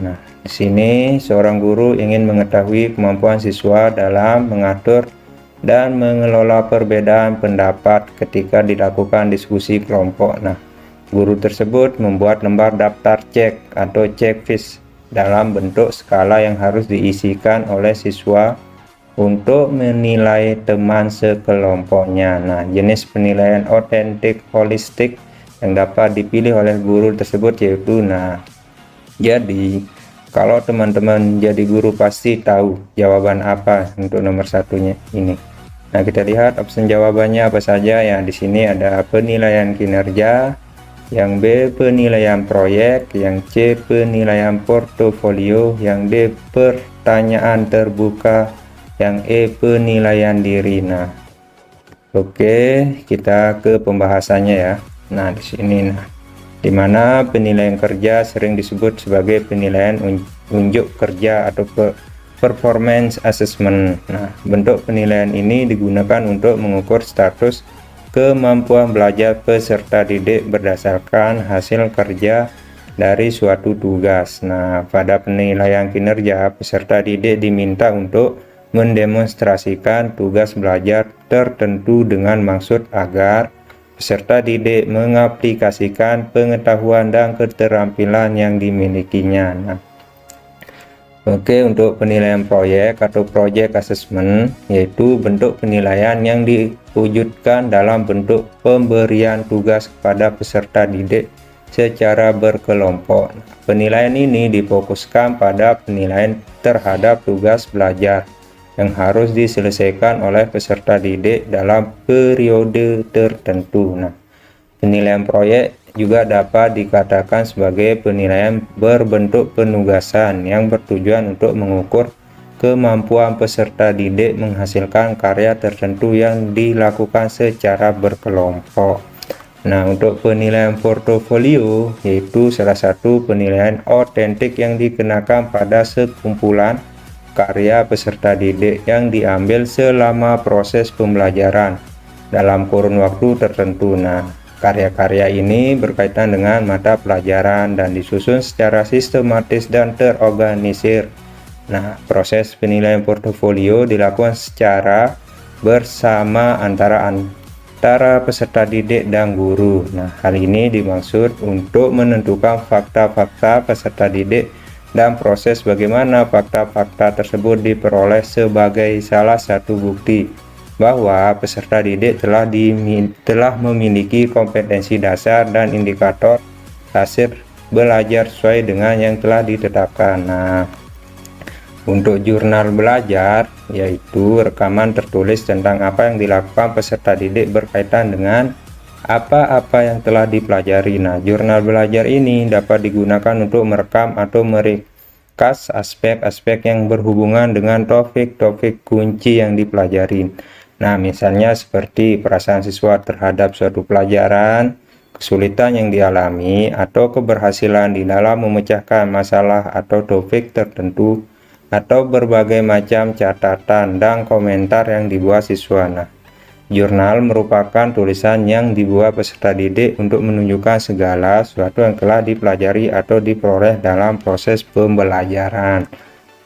Nah, di sini seorang guru ingin mengetahui kemampuan siswa dalam mengatur dan mengelola perbedaan pendapat ketika dilakukan diskusi kelompok. Nah, guru tersebut membuat lembar daftar cek atau checklist dalam bentuk skala yang harus diisikan oleh siswa untuk menilai teman sekelompoknya. Nah, jenis penilaian otentik holistik yang dapat dipilih oleh guru tersebut yaitu, jadi kalau teman-teman jadi guru pasti tahu jawaban apa untuk nomor satunya ini. Nah, kita lihat opsi jawabannya apa saja ya. Di sini ada penilaian kinerja, yang B penilaian proyek, yang C penilaian portofolio, yang D pertanyaan terbuka, yang E penilaian diri. Nah, oke, kita ke pembahasannya ya. Nah, di sini dimana penilaian kerja sering disebut sebagai penilaian unjuk kerja atau performance assessment. Nah, bentuk penilaian ini digunakan untuk mengukur status kemampuan belajar peserta didik berdasarkan hasil kerja dari suatu tugas. Nah, pada penilaian kinerja, peserta didik diminta untuk mendemonstrasikan tugas belajar tertentu dengan maksud agar peserta didik mengaplikasikan pengetahuan dan keterampilan yang dimilikinya. Nah, oke, untuk penilaian proyek atau project assessment, yaitu bentuk penilaian yang diwujudkan dalam bentuk pemberian tugas kepada peserta didik secara berkelompok. Penilaian ini difokuskan pada penilaian terhadap tugas belajar yang harus diselesaikan oleh peserta didik dalam periode tertentu. Nah, penilaian proyek juga dapat dikatakan sebagai penilaian berbentuk penugasan yang bertujuan untuk mengukur kemampuan peserta didik menghasilkan karya tertentu yang dilakukan secara berkelompok. Nah, untuk penilaian portofolio, yaitu salah satu penilaian otentik yang dikenakan pada sekumpulan karya peserta didik yang diambil selama proses pembelajaran dalam kurun waktu tertentu. Nah, karya-karya ini berkaitan dengan mata pelajaran dan disusun secara sistematis dan terorganisir. Nah, proses penilaian portofolio dilakukan secara bersama antara peserta didik dan guru. Nah, hal ini dimaksud untuk menentukan fakta-fakta peserta didik dan proses bagaimana fakta-fakta tersebut diperoleh sebagai salah satu bukti bahwa peserta didik telah memiliki kompetensi dasar dan indikator hasil belajar sesuai dengan yang telah ditetapkan. Nah, untuk jurnal belajar, yaitu rekaman tertulis tentang apa yang dilakukan peserta didik berkaitan dengan apa-apa yang telah dipelajari. Nah, jurnal belajar ini dapat digunakan untuk merekam atau meringkas aspek-aspek yang berhubungan dengan topik-topik kunci yang dipelajari. Nah, misalnya seperti perasaan siswa terhadap suatu pelajaran, kesulitan yang dialami, atau keberhasilan di dalam memecahkan masalah atau topik tertentu, atau berbagai macam catatan dan komentar yang dibuat siswa. Nah, jurnal merupakan tulisan yang dibuat peserta didik untuk menunjukkan segala sesuatu yang telah dipelajari atau diperoleh dalam proses pembelajaran.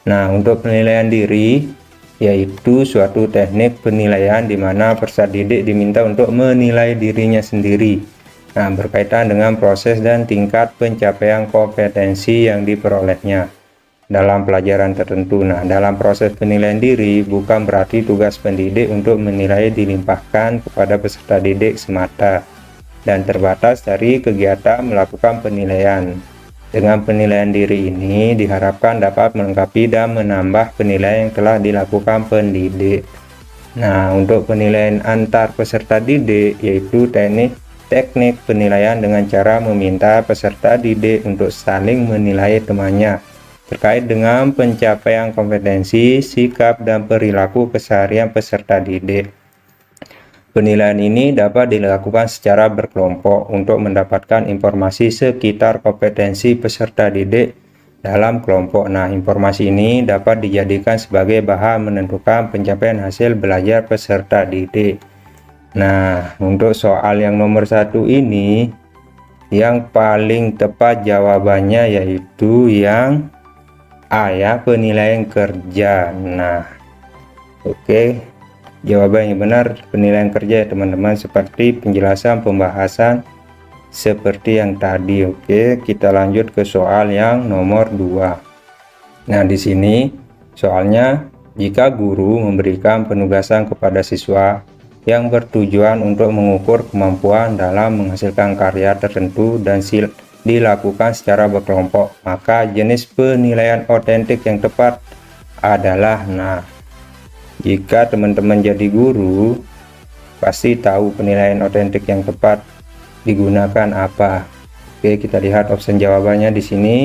Nah, untuk penilaian diri, yaitu suatu teknik penilaian di mana peserta didik diminta untuk menilai dirinya sendiri. Nah, berkaitan dengan proses dan tingkat pencapaian kompetensi yang diperolehnya dalam pelajaran tertentu. Nah, dalam proses penilaian diri bukan berarti tugas pendidik untuk menilai dilimpahkan kepada peserta didik semata dan terbatas dari kegiatan melakukan penilaian. Dengan penilaian diri ini diharapkan dapat melengkapi dan menambah penilaian yang telah dilakukan pendidik. Nah, untuk penilaian antar peserta didik, yaitu teknik penilaian dengan cara meminta peserta didik untuk saling menilai temannya terkait dengan pencapaian kompetensi, sikap, dan perilaku keseharian peserta didik. Penilaian ini dapat dilakukan secara berkelompok untuk mendapatkan informasi sekitar kompetensi peserta didik dalam kelompok. Nah, informasi ini dapat dijadikan sebagai bahan menentukan pencapaian hasil belajar peserta didik. Nah, untuk soal yang nomor 1 ini, yang paling tepat jawabannya yaitu yang A ya, penilaian kerja. Nah, oke, jawaban yang benar penilaian kerja ya teman-teman, seperti penjelasan pembahasan seperti yang tadi. Oke, kita lanjut ke soal yang nomor 2. Nah, di sini soalnya, jika guru memberikan penugasan kepada siswa yang bertujuan untuk mengukur kemampuan dalam menghasilkan karya tertentu dan dilakukan secara berkelompok, maka jenis penilaian otentik yang tepat adalah, nah, jika teman-teman jadi guru pasti tahu penilaian otentik yang tepat digunakan apa. Oke, kita lihat opsi jawabannya di sini.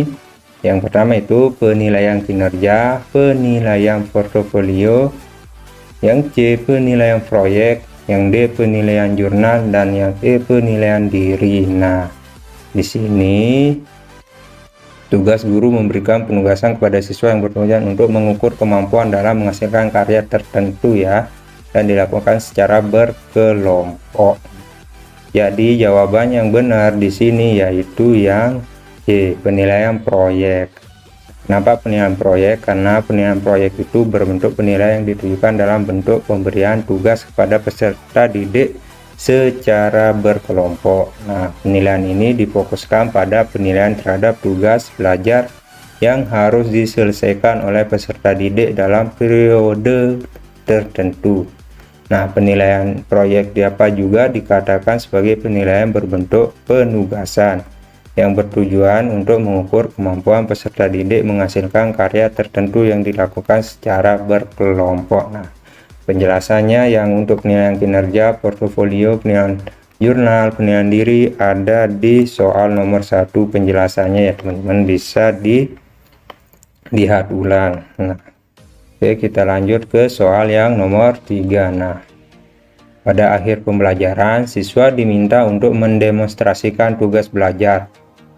Yang pertama itu penilaian kinerja, penilaian portofolio, yang C penilaian proyek, yang D penilaian jurnal, dan yang E penilaian diri. Nah, di sini tugas guru memberikan penugasan kepada siswa yang bertujuan untuk mengukur kemampuan dalam menghasilkan karya tertentu ya, dan dilakukan secara berkelompok. Jadi jawaban yang benar di sini yaitu yang C, penilaian proyek. Kenapa penilaian proyek? Karena penilaian proyek itu berbentuk penilaian yang ditujukan dalam bentuk pemberian tugas kepada peserta didik secara berkelompok. Nah, penilaian ini difokuskan pada penilaian terhadap tugas belajar yang harus diselesaikan oleh peserta didik dalam periode tertentu. Nah, penilaian proyek dapat juga dikatakan sebagai penilaian berbentuk penugasan yang bertujuan untuk mengukur kemampuan peserta didik menghasilkan karya tertentu yang dilakukan secara berkelompok. Nah, penjelasannya yang untuk penilaian kinerja, portofolio, penilaian jurnal, penilaian diri ada di soal nomor 1 penjelasannya ya teman-teman, bisa dilihat ulang. Nah, oke, kita lanjut ke soal yang nomor 3. Nah, pada akhir pembelajaran, siswa diminta untuk mendemonstrasikan tugas belajar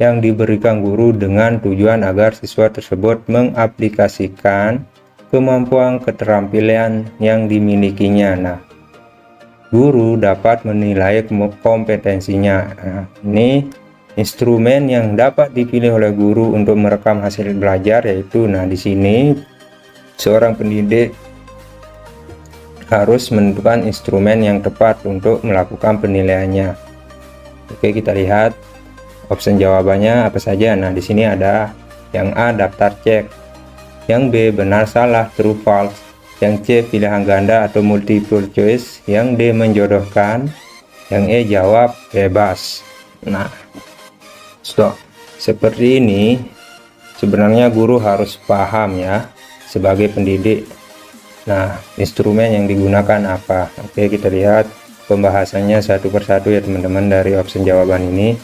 yang diberikan guru dengan tujuan agar siswa tersebut mengaplikasikan kemampuan keterampilan yang dimilikinya. Nah, guru dapat menilai kompetensinya. Nah, ini instrumen yang dapat dipilih oleh guru untuk merekam hasil belajar yaitu, nah di sini seorang pendidik harus menentukan instrumen yang tepat untuk melakukan penilaiannya. Oke, kita lihat opsi jawabannya apa saja. Nah, di sini ada yang A daftar cek, yang B benar salah true false, yang C pilihan ganda atau multiple choice, yang D menjodohkan, yang E jawab bebas. Nah, stop. Seperti ini sebenarnya guru harus paham ya sebagai pendidik. Nah, instrumen yang digunakan apa? Oke, kita lihat pembahasannya satu persatu ya teman-teman dari opsi jawaban ini.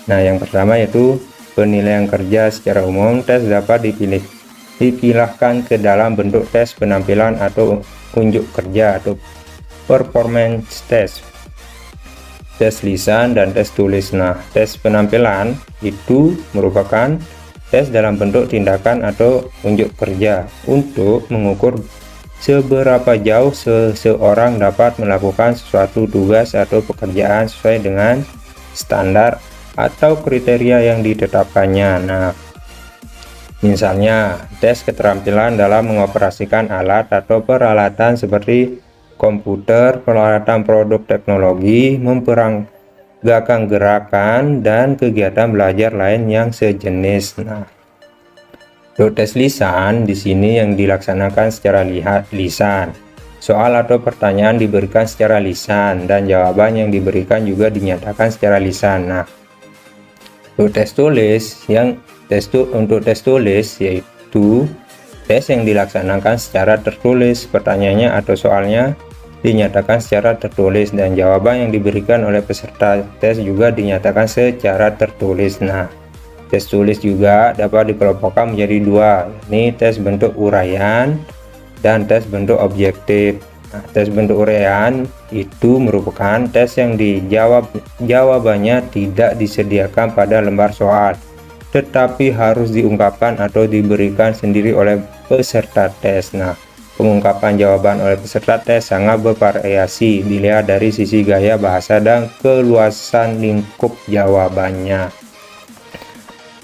Nah, yang pertama yaitu penilaian kerja secara umum. Tes dapat dipilahkan ke dalam bentuk tes penampilan atau unjuk kerja atau performance test, tes lisan, dan tes tulis. Nah, tes penampilan itu merupakan tes dalam bentuk tindakan atau unjuk kerja untuk mengukur seberapa jauh seseorang dapat melakukan suatu tugas atau pekerjaan sesuai dengan standar atau kriteria yang ditetapkannya. Nah, misalnya tes keterampilan dalam mengoperasikan alat atau peralatan seperti komputer, peralatan produk teknologi, memperagakan gerakan, dan kegiatan belajar lain yang sejenis. Nah, untuk tes lisan di sini yang dilaksanakan secara lisan. Soal atau pertanyaan diberikan secara lisan dan jawaban yang diberikan juga dinyatakan secara lisan. Nah, untuk tes tulis untuk tes tulis yaitu tes yang dilaksanakan secara tertulis, pertanyaannya atau soalnya dinyatakan secara tertulis dan jawaban yang diberikan oleh peserta tes juga dinyatakan secara tertulis. Nah, tes tulis juga dapat dikelompokkan menjadi dua, ini tes bentuk uraian dan tes bentuk objektif. Nah, tes bentuk uraian itu merupakan tes yang jawabannya tidak disediakan pada lembar soal, tetapi harus diungkapkan atau diberikan sendiri oleh peserta tes. Nah, pengungkapan jawaban oleh peserta tes sangat bervariasi dilihat dari sisi gaya bahasa dan keluasan lingkup jawabannya.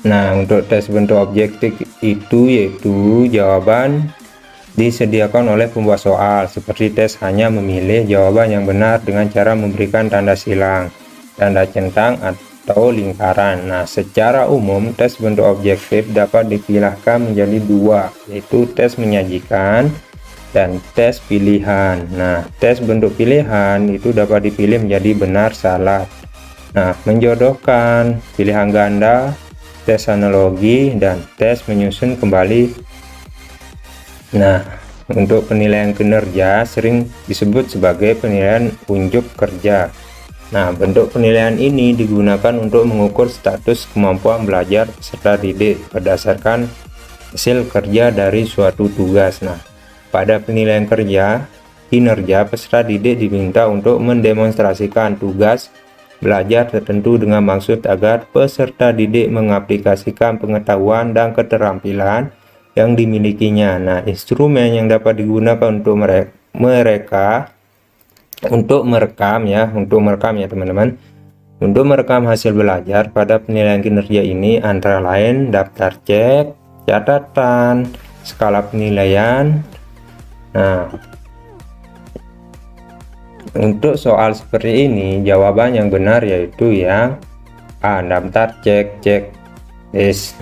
Nah, untuk tes bentuk objektif itu yaitu jawaban disediakan oleh pembuat soal, seperti tes hanya memilih jawaban yang benar dengan cara memberikan tanda silang, tanda centang, atau lingkaran. Nah, secara umum tes bentuk objektif dapat dipilihkan menjadi dua, yaitu tes menyajikan dan tes pilihan. Nah, tes bentuk pilihan itu dapat dipilih menjadi benar salah. Nah, menjodohkan, pilihan ganda, tes analogi, dan tes menyusun kembali. Nah, untuk penilaian kinerja sering disebut sebagai penilaian unjuk kerja. Nah, bentuk penilaian ini digunakan untuk mengukur status kemampuan belajar peserta didik berdasarkan hasil kerja dari suatu tugas. Nah, pada penilaian kinerja peserta didik diminta untuk mendemonstrasikan tugas belajar tertentu dengan maksud agar peserta didik mengaplikasikan pengetahuan dan keterampilan yang dimilikinya. Nah, instrumen yang dapat digunakan untuk merekam ya teman-teman. Untuk merekam hasil belajar pada penilaian kinerja ini antara lain daftar cek, catatan, skala penilaian. Nah, untuk soal seperti ini jawaban yang benar yaitu yang A, daftar cek yes.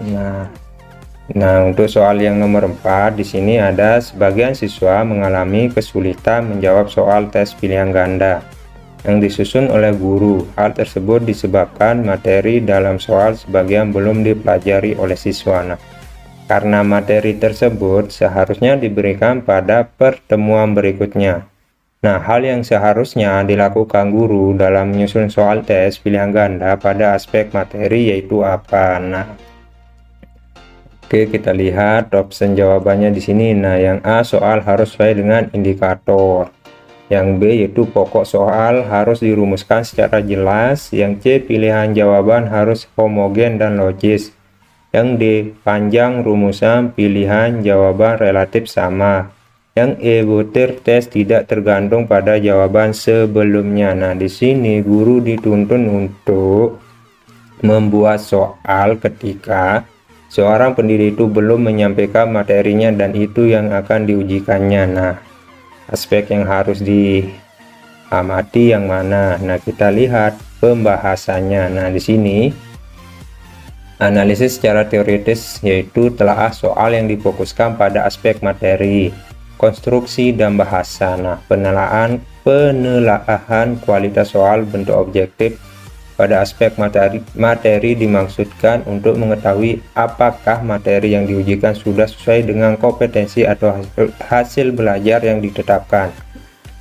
Nah, untuk soal yang nomor 4 di sini ada sebagian siswa mengalami kesulitan menjawab soal tes pilihan ganda yang disusun oleh guru. Hal tersebut disebabkan materi dalam soal sebagian belum dipelajari oleh siswa. Nah, karena materi tersebut seharusnya diberikan pada pertemuan berikutnya. Nah, hal yang seharusnya dilakukan guru dalam menyusun soal tes pilihan ganda pada aspek materi yaitu apa? Nah, oke, kita lihat opsi jawabannya di sini. Nah, yang A, soal harus sesuai dengan indikator. Yang B, yaitu pokok soal harus dirumuskan secara jelas. Yang C, pilihan jawaban harus homogen dan logis. Yang D, panjang rumusan pilihan jawaban relatif sama. Yang E, butir tes tidak tergantung pada jawaban sebelumnya. Nah, di sini guru dituntun untuk membuat soal ketika seorang pendidik itu belum menyampaikan materinya dan itu yang akan diujikannya. Nah, aspek yang harus diamati yang mana? Nah, kita lihat pembahasannya. Nah, di sini analisis secara teoritis yaitu telaah soal yang difokuskan pada aspek materi, konstruksi dan bahasa. Nah, penelaahan kualitas soal bentuk objektif pada aspek materi dimaksudkan untuk mengetahui apakah materi yang diujikan sudah sesuai dengan kompetensi atau hasil belajar yang ditetapkan,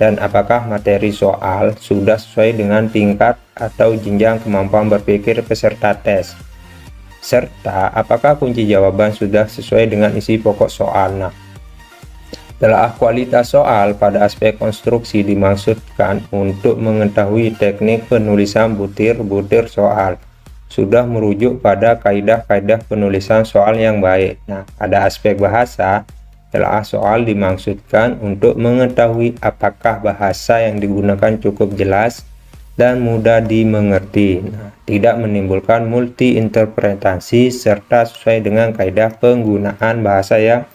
dan apakah materi soal sudah sesuai dengan tingkat atau jenjang kemampuan berpikir peserta tes, serta apakah kunci jawaban sudah sesuai dengan isi pokok soal. Nah, telaah kualitas soal pada aspek konstruksi dimaksudkan untuk mengetahui teknik penulisan butir-butir soal, sudah merujuk pada kaidah-kaidah penulisan soal yang baik. Nah, pada aspek bahasa, telaah soal dimaksudkan untuk mengetahui apakah bahasa yang digunakan cukup jelas dan mudah dimengerti, nah, tidak menimbulkan multi interpretasi, serta sesuai dengan kaidah penggunaan bahasa yang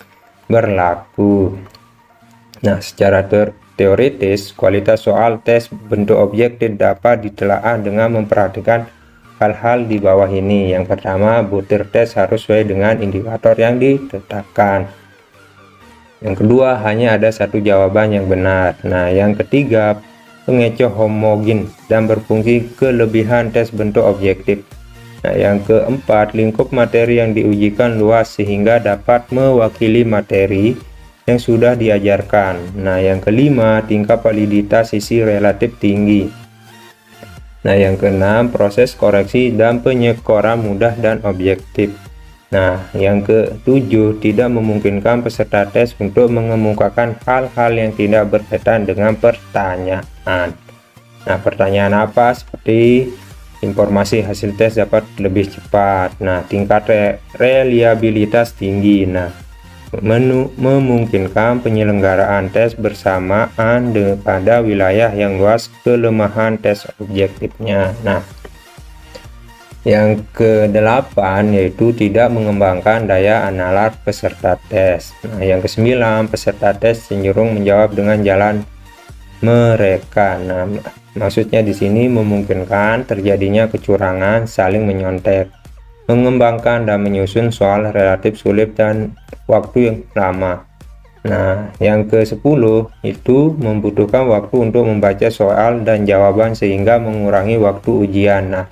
berlaku. Nah, secara teoritis, kualitas soal tes bentuk objektif dapat ditelaah dengan memperhatikan hal-hal di bawah ini. Yang pertama, butir tes harus sesuai dengan indikator yang ditetapkan. Yang kedua, hanya ada satu jawaban yang benar. Nah, yang ketiga, pengecoh homogen dan berfungsi kelebihan tes bentuk objektif. Nah, yang keempat, lingkup materi yang diujikan luas sehingga dapat mewakili materi yang sudah diajarkan. Nah, yang kelima, tingkat validitas sisi relatif tinggi. Nah, yang keenam, proses koreksi dan penyekoran mudah dan objektif. Nah, yang ketujuh, tidak memungkinkan peserta tes untuk mengemukakan hal-hal yang tidak berkaitan dengan pertanyaan. Nah, pertanyaan apa? Seperti informasi hasil tes dapat lebih cepat. Nah, tingkat reliabilitas tinggi. Nah, memungkinkan penyelenggaraan tes bersamaan pada wilayah yang luas kelemahan tes objektifnya. Nah, Yang ke-8 yaitu tidak mengembangkan daya nalar peserta tes. Nah, yang ke-9, peserta tes cenderung menjawab dengan jalan mereka. Nah, maksudnya di sini memungkinkan terjadinya kecurangan, saling menyontek, mengembangkan dan menyusun soal relatif sulit dan waktu yang lama. Nah, yang ke-10 itu membutuhkan waktu untuk membaca soal dan jawaban sehingga mengurangi waktu ujian.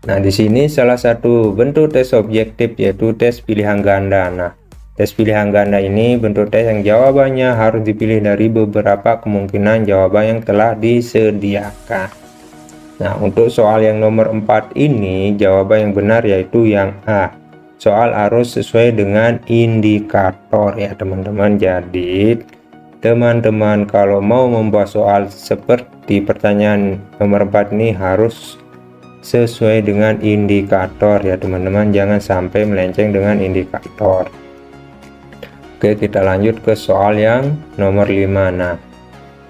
Nah, di sini salah satu bentuk tes objektif yaitu tes pilihan ganda. Nah, tes pilihan ganda ini bentuk tes yang jawabannya harus dipilih dari beberapa kemungkinan jawaban yang telah disediakan. Nah, untuk soal yang nomor 4 ini jawaban yang benar yaitu yang A. Soal harus sesuai dengan indikator ya teman-teman. Jadi teman-teman kalau mau membuat soal seperti pertanyaan nomor 4 ini harus sesuai dengan indikator ya teman-teman, jangan sampai melenceng dengan indikator. Oke, kita lanjut ke soal yang nomor 5. Nah,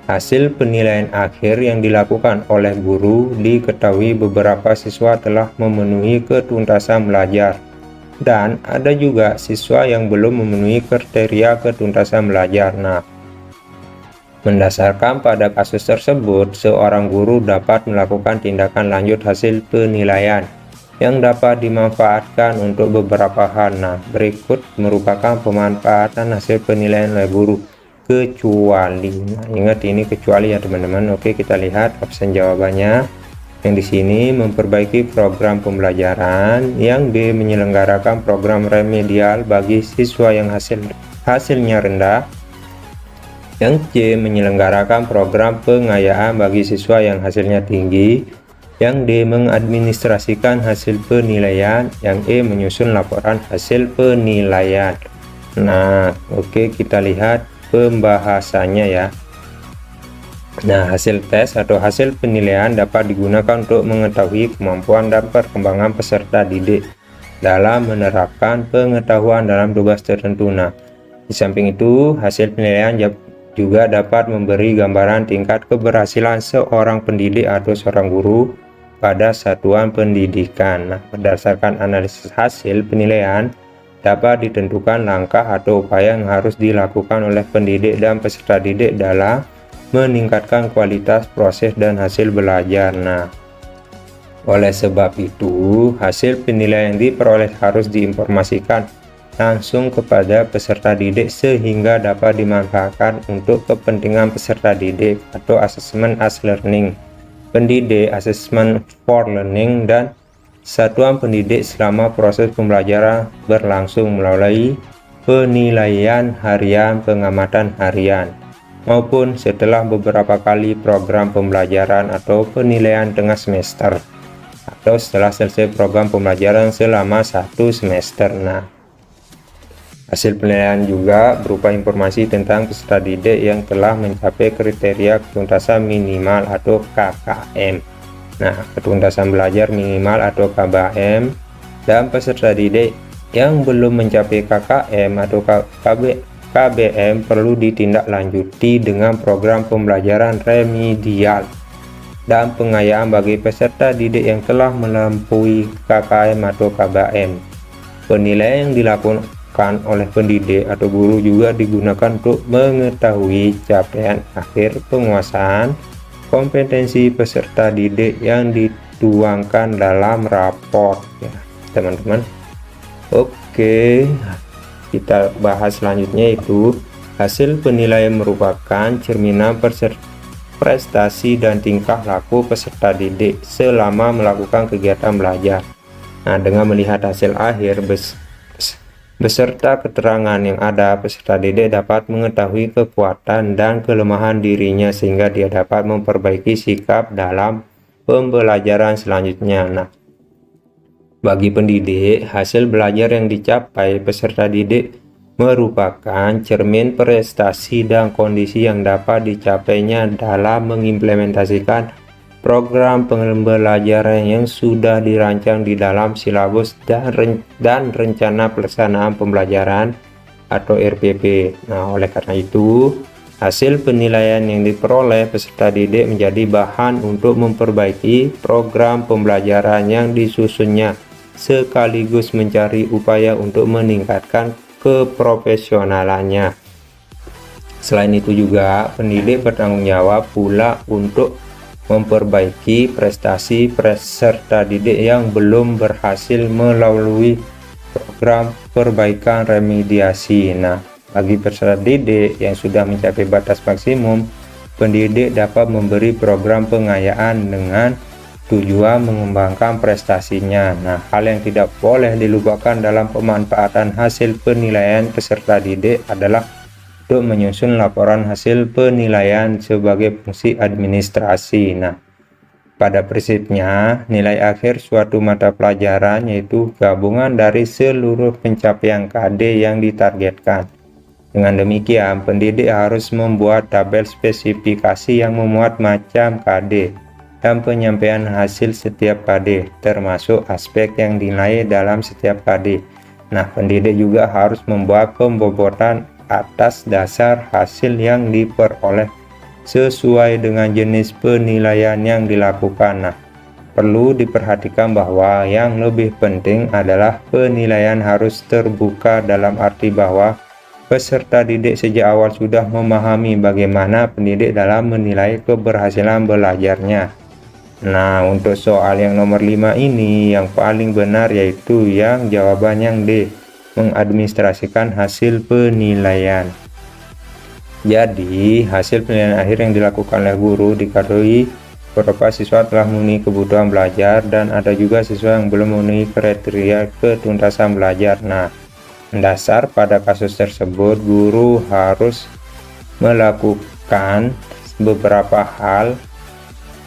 hasil penilaian akhir yang dilakukan oleh guru diketahui beberapa siswa telah memenuhi ketuntasan belajar dan ada juga siswa yang belum memenuhi kriteria ketuntasan belajar. Nah, mendasarkan pada kasus tersebut, seorang guru dapat melakukan tindakan lanjut hasil penilaian yang dapat dimanfaatkan untuk beberapa hal. Nah, berikut merupakan pemanfaatan hasil penilaian oleh guru. Kecuali, nah, ingat ini kecuali ya teman-teman. Oke, kita lihat opsi jawabannya. Yang di sini memperbaiki program pembelajaran, yang B menyelenggarakan program remedial bagi siswa yang hasilnya rendah, yang C menyelenggarakan program pengayaan bagi siswa yang hasilnya tinggi, yang D mengadministrasikan hasil penilaian, yang E menyusun laporan hasil penilaian. Nah, oke, kita lihat pembahasannya ya. Nah, hasil tes atau hasil penilaian dapat digunakan untuk mengetahui kemampuan dan perkembangan peserta didik dalam menerapkan pengetahuan dalam tugas tertentu. Nah, di samping itu hasil penilaian juga dapat memberi gambaran tingkat keberhasilan seorang pendidik atau seorang guru pada satuan pendidikan. Nah, berdasarkan analisis hasil penilaian dapat ditentukan langkah atau upaya yang harus dilakukan oleh pendidik dan peserta didik dalam meningkatkan kualitas proses dan hasil belajar. Nah, oleh sebab itu hasil penilaian yang diperoleh harus diinformasikan langsung kepada peserta didik sehingga dapat dimanfaatkan untuk kepentingan peserta didik atau asesmen as learning, pendidik, asesmen for learning, dan satuan pendidik selama proses pembelajaran berlangsung melalui penilaian harian, pengamatan harian, maupun setelah beberapa kali program pembelajaran atau penilaian tengah semester atau setelah selesai program pembelajaran selama 1 semester. Nah, hasil penilaian juga berupa informasi tentang peserta didik yang telah mencapai kriteria ketuntasan minimal atau KKM. Nah, ketuntasan belajar minimal atau KBM, dan peserta didik yang belum mencapai KKM atau KBM perlu ditindaklanjuti dengan program pembelajaran remedial dan pengayaan bagi peserta didik yang telah melampaui KKM atau KBM. Penilaian yang dilakukan oleh pendidik atau guru juga digunakan untuk mengetahui capaian akhir penguasaan kompetensi peserta didik yang dituangkan dalam raport ya teman-teman. Oke, kita bahas selanjutnya itu hasil penilaian merupakan cerminan prestasi dan tingkah laku peserta didik selama melakukan kegiatan belajar. Nah, dengan melihat hasil akhir beserta keterangan yang ada, peserta didik dapat mengetahui kekuatan dan kelemahan dirinya sehingga dia dapat memperbaiki sikap dalam pembelajaran selanjutnya. Nah, bagi pendidik, hasil belajar yang dicapai peserta didik merupakan cermin prestasi dan kondisi yang dapat dicapainya dalam mengimplementasikan program pembelajaran yang sudah dirancang di dalam silabus dan rencana pelaksanaan pembelajaran atau RPP. Nah, oleh karena itu Hasil penilaian yang diperoleh peserta didik menjadi bahan untuk memperbaiki program pembelajaran yang disusunnya, sekaligus mencari upaya untuk meningkatkan keprofesionalannya. Selain itu juga, pendidik bertanggung jawab pula untuk memperbaiki prestasi peserta didik yang belum berhasil melalui program perbaikan remediasi. Nah, bagi peserta didik yang sudah mencapai batas maksimum, pendidik dapat memberi program pengayaan dengan tujuan mengembangkan prestasinya. Nah, hal yang tidak boleh dilupakan dalam pemanfaatan hasil penilaian peserta didik adalah untuk menyusun laporan hasil penilaian sebagai fungsi administrasi. Nah, pada prinsipnya, nilai akhir suatu mata pelajaran yaitu gabungan dari seluruh pencapaian KD yang ditargetkan. Dengan demikian, pendidik harus membuat tabel spesifikasi yang memuat macam KD dan penyampaian hasil setiap KD, termasuk aspek yang dinilai dalam setiap KD. Nah, pendidik juga harus membuat pembobotan atas dasar hasil yang diperoleh sesuai dengan jenis penilaian yang dilakukan. Nah, perlu diperhatikan bahwa yang lebih penting adalah penilaian harus terbuka, dalam arti bahwa peserta didik sejak awal sudah memahami bagaimana pendidik dalam menilai keberhasilan belajarnya. Nah, untuk soal yang nomor 5 ini yang paling benar yaitu yang jawaban yang D, mengadministrasikan hasil penilaian. Jadi, hasil penilaian akhir yang dilakukan oleh guru dikategori beberapa siswa telah memenuhi kebutuhan belajar dan ada juga siswa yang belum memenuhi kriteria ketuntasan belajar. Nah, mendasar pada kasus tersebut, guru harus melakukan beberapa hal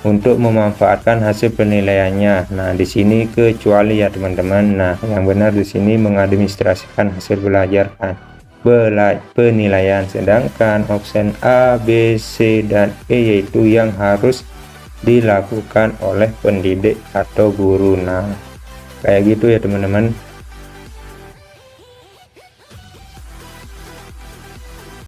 untuk memanfaatkan hasil penilaiannya. Nah, di sini kecuali ya teman-teman. Nah, yang benar di sini mengadministrasikan hasil belajar penilaian, sedangkan opsi A, B, C, dan E yaitu yang harus dilakukan oleh pendidik atau guru. Nah, kayak gitu ya teman-teman.